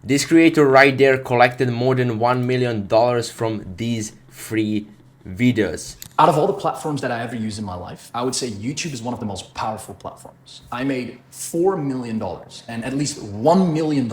This creator right there collected more than $1 million from these free videos. Out of all the platforms that I ever used in my life, I would say YouTube is one of the most powerful platforms. I made $4 million, and at least $1 million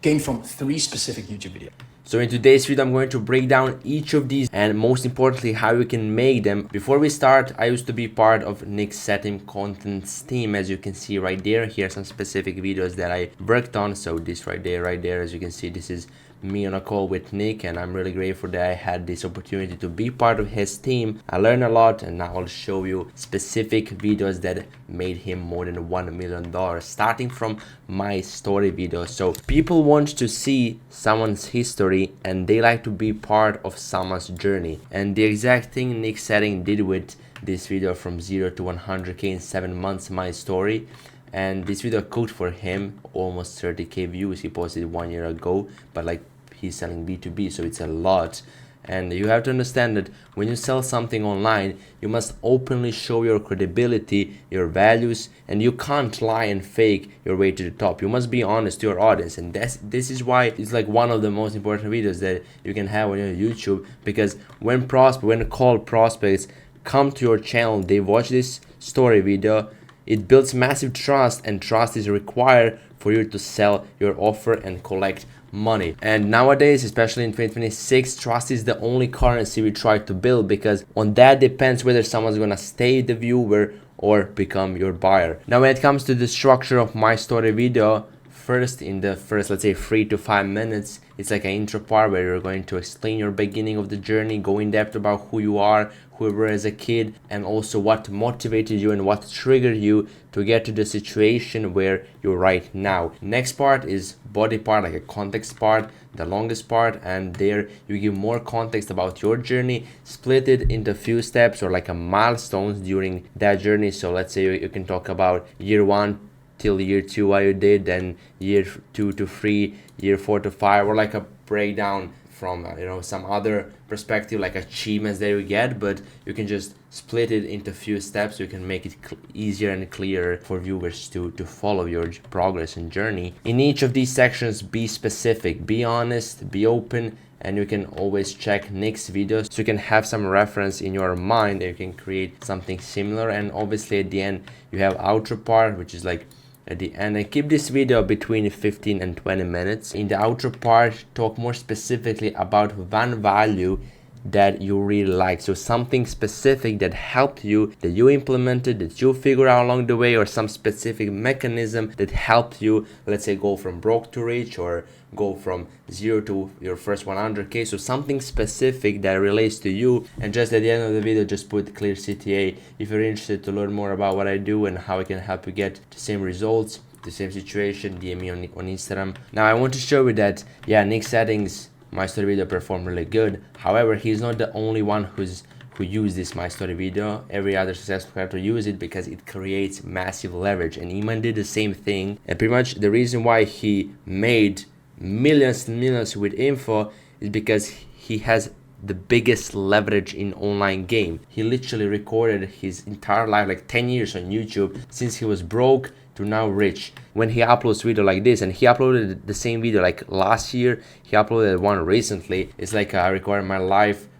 came from 3 specific YouTube videos. So in today's video, I'm going to break down each of these and most importantly, how you can make them. Before we start, I used to be part of Nick Satim Content's team, as you can see right there. Here are some specific videos that I worked on. So this right there, as you can see, this is me on a call with Nick, and I'm really grateful that I had this opportunity to be part of his team. I learned a lot, and now I'll show you specific videos that made him more than $1 million, starting from my story video. So people want to see someone's history and they like to be part of someone's journey, and the exact thing Nick Satim did with this video from 0 to 100k in 7 months, my story. And this video cooked for him almost 30k views. He posted 1 year ago, but like, he's selling B2B, so it's a lot. And you have to understand that when you sell something online, you must openly show your credibility, your values, and you can't lie and fake your way to the top. You must be honest to your audience, and this is why it's like one of the most important videos that you can have on your YouTube. Because when cold prospects come to your channel, they watch this story video, it builds massive trust, and trust is required for you to sell your offer and collect money. And nowadays, especially in 2026, trust is the only currency we try to build, because on that depends whether someone's gonna stay the viewer or become your buyer. Now, when it comes to the structure of my story video, in the first, let's say 3 to 5 minutes, it's like an intro part where you're going to explain your beginning of the journey, go in depth about who you are, who you were as a kid, and also what motivated you and what triggered you to get to the situation where you're right now. Next part is body part, like a context part, the longest part, and there you give more context about your journey, split it into a few steps or like a milestones during that journey. So let's say you can talk about year 1 till year 2 what you did, then year 2 to 3, year 4 to 5, or like a breakdown from some other perspective, like achievements that you get. But you can just split it into a few steps so you can make it easier and clearer for viewers to follow your progress and journey. In each of these sections, be specific, be honest, be open, and you can always check Nick's videos so you can have some reference in your mind and you can create something similar. And obviously at the end you have outro part, which is like at the end. I keep this video between 15 and 20 minutes. In the outro part, talk more specifically about one value that you really like. So something specific that helped you, that you implemented, that you figure out along the way, or some specific mechanism that helped you, let's say, go from broke to rich, or go from 0 to your first 100k. So something specific that relates to you. And just at the end of the video, just put Clear CTA. If you're interested to learn more about what I do and how I can help you get the same results, the same situation, DM me on Instagram. Now I want to show you that, yeah, Nick Satim's my story video performed really good. However, he's not the only one who used this my story video. Every other successful creator use it because it creates massive leverage, and Iman did the same thing. And pretty much the reason why he made millions and millions with info is because he has the biggest leverage in online game. He literally recorded his entire life, like 10 years on YouTube, since he was broke to now rich. When he uploads video like this, and he uploaded the same video like last year, he uploaded one recently. It's like I recorded my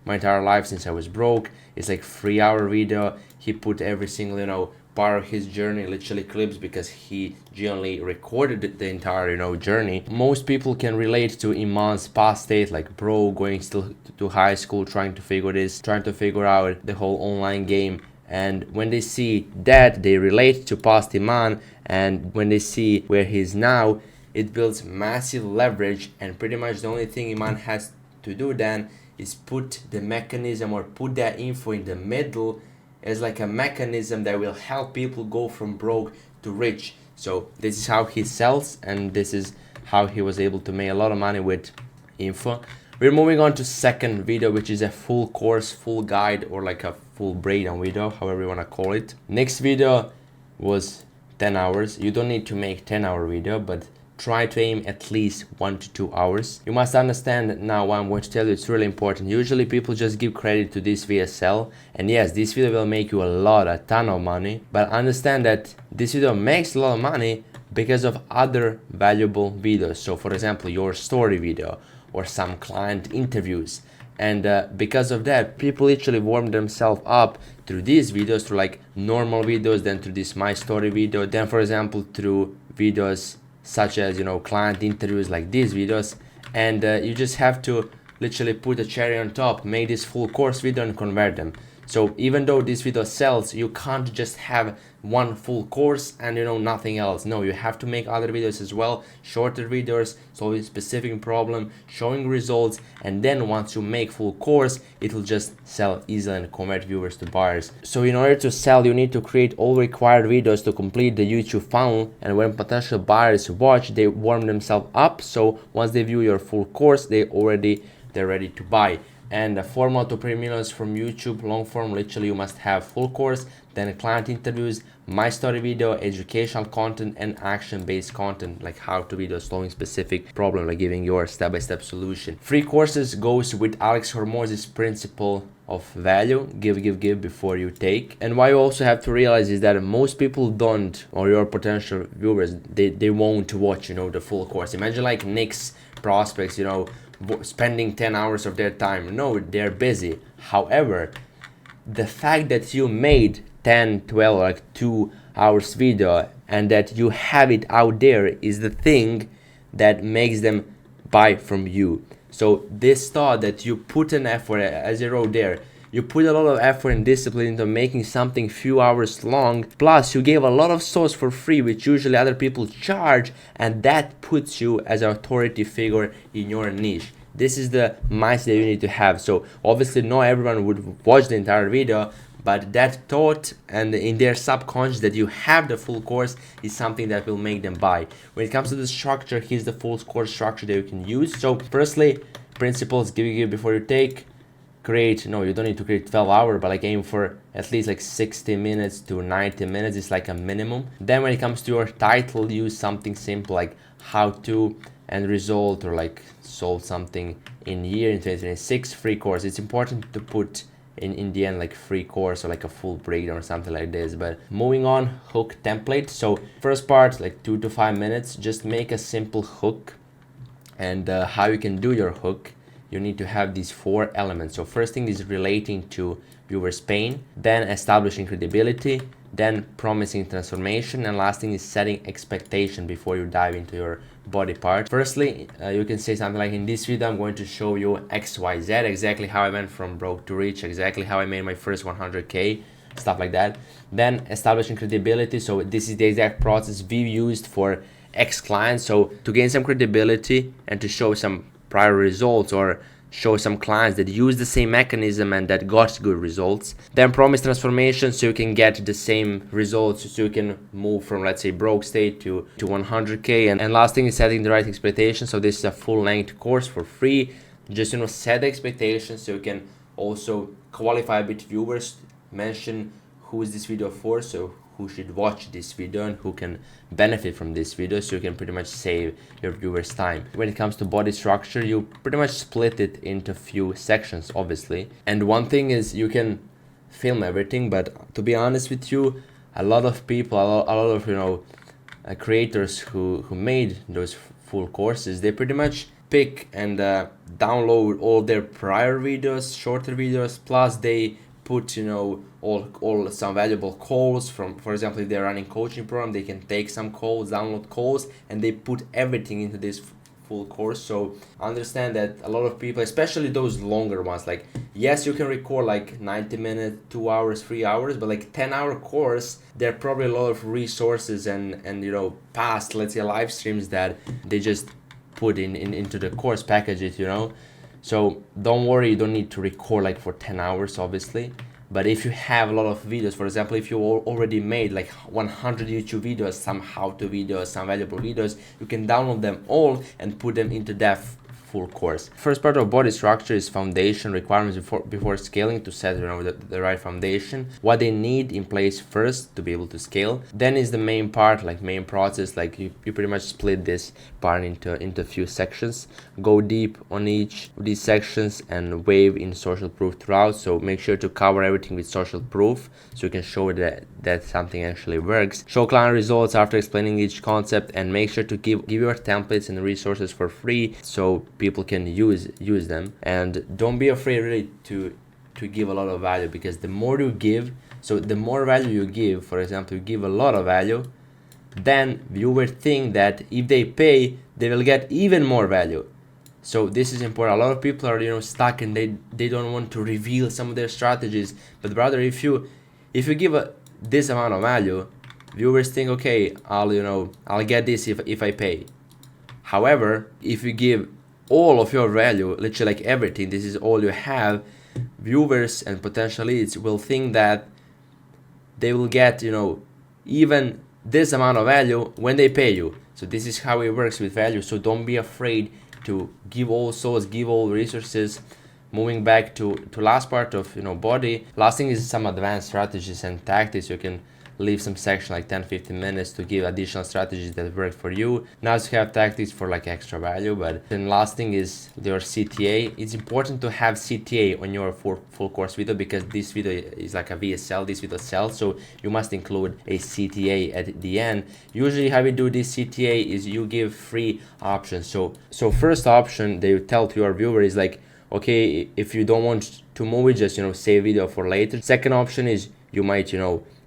entire life since I was broke. It's like 3-hour video. He put every single part of his journey, literally clips, because he genuinely recorded the entire journey. Most people can relate to Iman's past state, like bro, going still to high school, trying to figure out the whole online game. And when they see that, they relate to past Iman, and when they see where he is now, it builds massive leverage. And pretty much the only thing Iman has to do then is put the mechanism, or put that info in the middle as like a mechanism that will help people go from broke to rich. So this is how he sells, and this is how he was able to make a lot of money with info. We're moving on to second video, which is a full course, full guide, or like a full breakdown video, however you want to call it. Next video was 10 hours. You don't need to make 10-hour video, but try to aim at least 1 to 2 hours. You must understand now what I'm going to tell you, it's really important. Usually people just give credit to this VSL, and yes, this video will make you a ton of money, but understand that this video makes a lot of money, because of other valuable videos. So for example, your story video or some client interviews. And because of that, people literally warm themselves up through these videos, through like normal videos, then through this my story video, then for example through videos such as, you know, client interviews like these videos. And you just have to literally put a cherry on top, make this full course video and convert them. So even though this video sells, you can't just have one full course and, you know, nothing else. No, you have to make other videos as well, shorter videos, solving a specific problem, showing results, and then once you make full course, it will just sell easily and convert viewers to buyers. So in order to sell, you need to create all required videos to complete the YouTube funnel, and when potential buyers watch, they warm themselves up. So once they view your full course, they're ready to buy. And the format to pay millions from YouTube, long form, literally you must have full course, then client interviews, my story video, educational content, and action-based content like how-to videos solving specific problem, like giving your step-by-step solution. Free courses goes with Alex Hormoz's principle of value, give before you take. And what you also have to realize is that most people don't, or your potential viewers, they won't watch, you know, the full course. Imagine like Nick's prospects, you know, spending 10 hours of their time. No, they're busy. However, the fact that you made 10, 12, like 2 hours video and that you have it out there is the thing that makes them buy from you. So this thought that you put an effort, as you wrote there, you put a lot of effort and discipline into making something few hours long, plus you gave a lot of source for free, which usually other people charge, and that puts you as an authority figure in your niche. This is the mindset you need to have. So obviously not everyone would watch the entire video, but that thought and in their subconscious that you have the full course is something that will make them buy. When it comes to the structure, here's the full course structure that you can use. So firstly, principles, give before you take. Create, no, you don't need to create 12 hours, but like aim for at least like 60 minutes to 90 minutes is like a minimum. Then when it comes to your title, use something simple like how to and result, or like solve something in year in 2026 free course. It's important to put in the end like free course or like a full breakdown or something like this. But moving on, hook template. So first part, like 2 to 5 minutes, just make a simple hook. And how you can do your hook, you need to have these 4 elements. So first thing is relating to viewers' pain, then establishing credibility, then promising transformation, and last thing is setting expectation before you dive into your body part. Firstly, you can say something like, in this video I'm going to show you XYZ, exactly how I went from broke to rich, exactly how I made my first 100k, stuff like that. Then establishing credibility. So this is the exact process we used for X clients. So to gain some credibility and to show some prior results, or show some clients that use the same mechanism and that got good results. Then promise transformation, so you can get the same results, so you can move from, let's say, broke state to 100k. And last thing is setting the right expectations. So this is a full-length course for free. Just, you know, set the expectations so you can also qualify a bit viewers, mention who is this video for, so who should watch this video and who can benefit from this video, so you can pretty much save your viewers time. When it comes to body structure, you pretty much split it into few sections, obviously. And one thing is you can film everything, but to be honest with you, a lot of people, a lot of, you know, creators who made those full courses, they pretty much pick and download all their prior videos, shorter videos, plus they put, you know, all some valuable calls from, for example, if they're running coaching program, they can take some calls, download calls, and they put everything into this full course. So understand that a lot of people, especially those longer ones, like, yes, you can record like 90 minutes, 2 hours, 3 hours, but like 10-hour course, there are probably a lot of resources and you know, past, let's say, live streams that they just put into the course packages, you know. So don't worry, you don't need to record like for 10 hours, obviously. But if you have a lot of videos, for example, if you already made like 100 YouTube videos, some how-to videos, some valuable videos, you can download them all and put them into that full course. First part of body structure is foundation requirements before scaling, to set the right foundation, what they need in place first to be able to scale. Then is the main part, like main process, like you pretty much split this part into a few sections, go deep on each of these sections and wave in social proof throughout. So make sure to cover everything with social proof so you can show that something actually works. Show client results after explaining each concept, and make sure to give your templates and resources for free so people can use them. And don't be afraid really to give a lot of value, because the more you give, so the more value you give, for example, you give a lot of value, then viewers think that if they pay, they will get even more value. So this is important. A lot of people are stuck and they don't want to reveal some of their strategies. But brother, if you give this amount of value, viewers think, okay, I'll get this if I pay. However, if you give all of your value, literally like everything, this is all you have, viewers and potential leads will think that they will get even this amount of value when they pay you. So this is how it works with value. So don't be afraid to give all souls, give all resources. Moving back to last part of body, last thing is some advanced strategies and tactics. You can leave some section like 10-15 minutes to give additional strategies that work for you. Nice to have tactics for like extra value. But then last thing is your CTA. It's important to have CTA on your full course video, because this video is like a VSL, this video sells, so you must include a CTA at the end. Usually how we do this CTA is you give free options. So first option they tell to your viewer is like, okay, if you don't want to move it, just save video for later. Second option is you might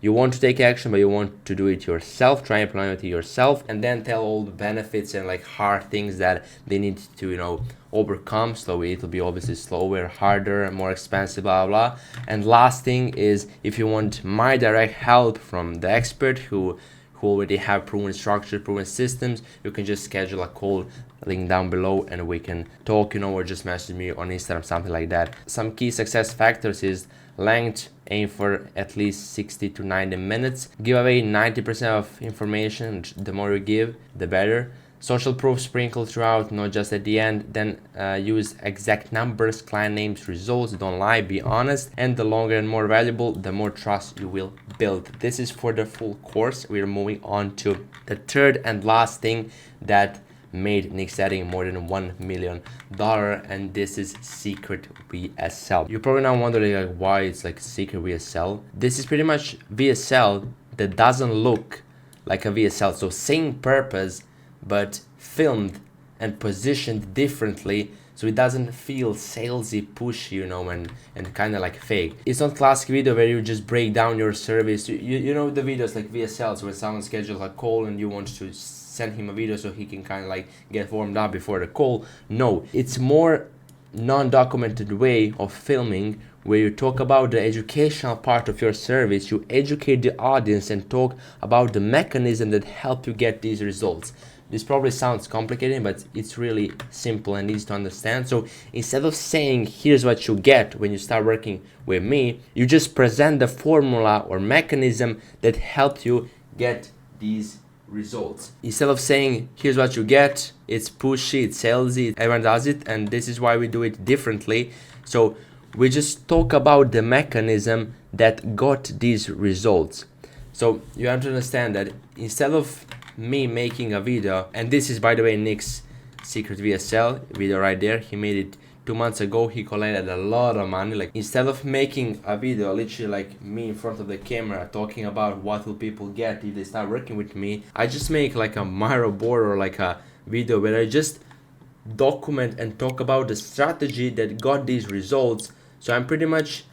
you want to take action, but you want to do it yourself, try implement it yourself, and then tell all the benefits and like hard things that they need to overcome. Slowly, it'll be obviously slower, harder, more expensive, blah blah. And last thing is, if you want my direct help from the expert who already have proven structure, proven systems, you can just schedule a call, link down below, and we can talk, or just message me on Instagram, something like that. Some key success factors is length. Aim for at least 60 to 90 minutes. Give away 90% of information. The more you give, the better. Social proof sprinkled throughout, not just at the end. Then use exact numbers, client names, results. Don't lie, be honest. And the longer and more valuable, the more trust you will build. This is for the full course. We're moving on to the third and last thing that made Nick Setting more than $1 million, and this is secret VSL. You're probably now wondering like why it's like secret VSL. This is pretty much VSL that doesn't look like a VSL, so same purpose but filmed and positioned differently, so it doesn't feel salesy, pushy, and kind of like fake. It's not classic video where you just break down your service. You know the videos like VSLs where someone schedules a call and you want to send him a video so he can kind of like get warmed up before the call. No, it's more non-documented way of filming where you talk about the educational part of your service, you educate the audience and talk about the mechanism that help you get these results. This probably sounds complicated, but it's really simple and easy to understand. So instead of saying here's what you get when you start working with me, you just present the formula or mechanism that helped you get these results. Instead of saying here's what you get, it's pushy, it's salesy, everyone does it, and this is why we do it differently. So we just talk about the mechanism that got these results. So you have to understand that instead of me making a video, and this is by the way Nick's secret VSL video right there, he made it 2 months ago, he collected a lot of money. Like instead of making a video literally like me in front of the camera talking about what will people get if they start working with me, I just make like a Miro board or like a video where I just document and talk about the strategy that got these results. So I'm pretty much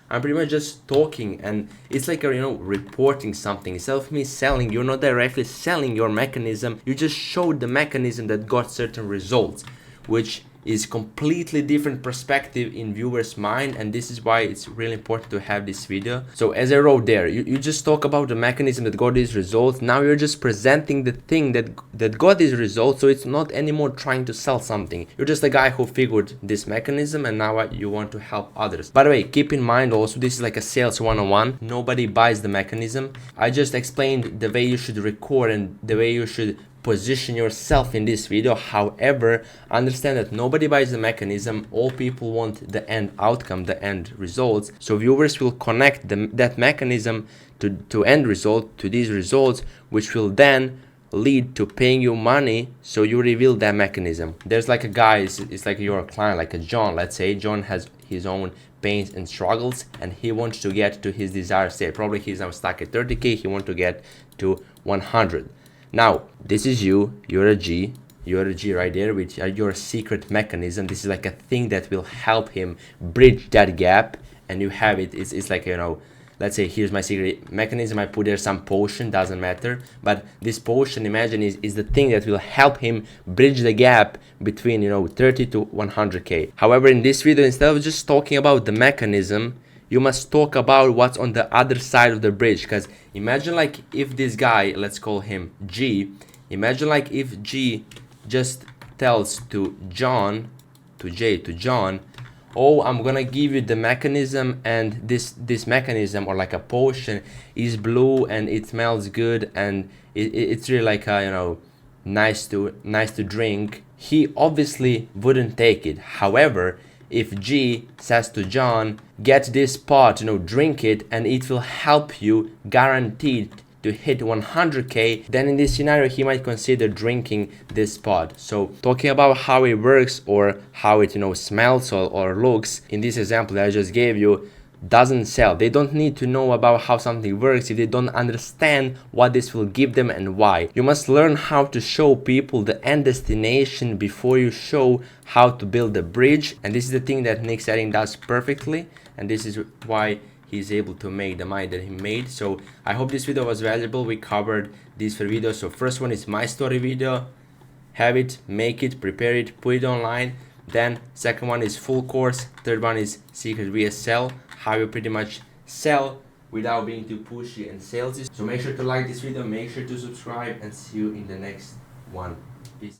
just talking, and it's like reporting something. Instead of me selling, you're not directly selling your mechanism, you just showed the mechanism that got certain results, which is completely different perspective in viewers' mind, and this is why it's really important to have this video. So as I wrote there, you just talk about the mechanism that got these results. Now you're just presenting the thing that got these results, so it's not anymore trying to sell something. You're just a guy who figured this mechanism and now you want to help others. By the way, keep in mind also, this is like a sales 101. Nobody buys the mechanism. I just explained the way you should record and the way you should position yourself in this video. However, understand that nobody buys the mechanism. All people want the end outcome, the end results. So viewers will connect that mechanism to end result, to these results, which will then lead to paying you money. So you reveal that mechanism. There's like a guy, it's like your client, like a John. Let's say John has his own pains and struggles, and he wants to get to his desired state. Probably he's now stuck at 30k, he wants to get to 100. Now this is you're a G right there with your secret mechanism. This is like a thing that will help him bridge that gap, and you have it. It's like, you know, let's say here's my secret mechanism. I put there some potion, doesn't matter, but this potion, imagine, is the thing that will help him bridge the gap between, you know, 30 to 100k. However, in this video, instead of just talking about the mechanism, you must talk about what's on the other side of the bridge. Because imagine like if this guy, let's call him G, imagine like if G just tells to John, to John, oh, I'm gonna give you the mechanism, and this mechanism, or like a potion, is blue and it smells good, and it's really like a, you know, nice to drink. He obviously wouldn't take it. However, if G says to John, get this pot, you know, drink it, and it will help you guaranteed to hit 100k, then in this scenario he might consider drinking this pot. So talking about how it works or how it, you know, smells or looks, in this example that I just gave you, doesn't sell. They don't need to know about how something works if they don't understand what this will give them and why. You must learn how to show people the end destination before you show how to build the bridge, and this is the thing that Nick Setting does perfectly, and this is why he's able to make the money that he made. So I hope this video was valuable. We covered these 4 videos. So first one is my story video. Have it, make it, prepare it, put it online. Then second one is full course. Third one is secret VSL, how you pretty much sell without being too pushy and salesy. So make sure to like this video, make sure to subscribe, and see you in the next one.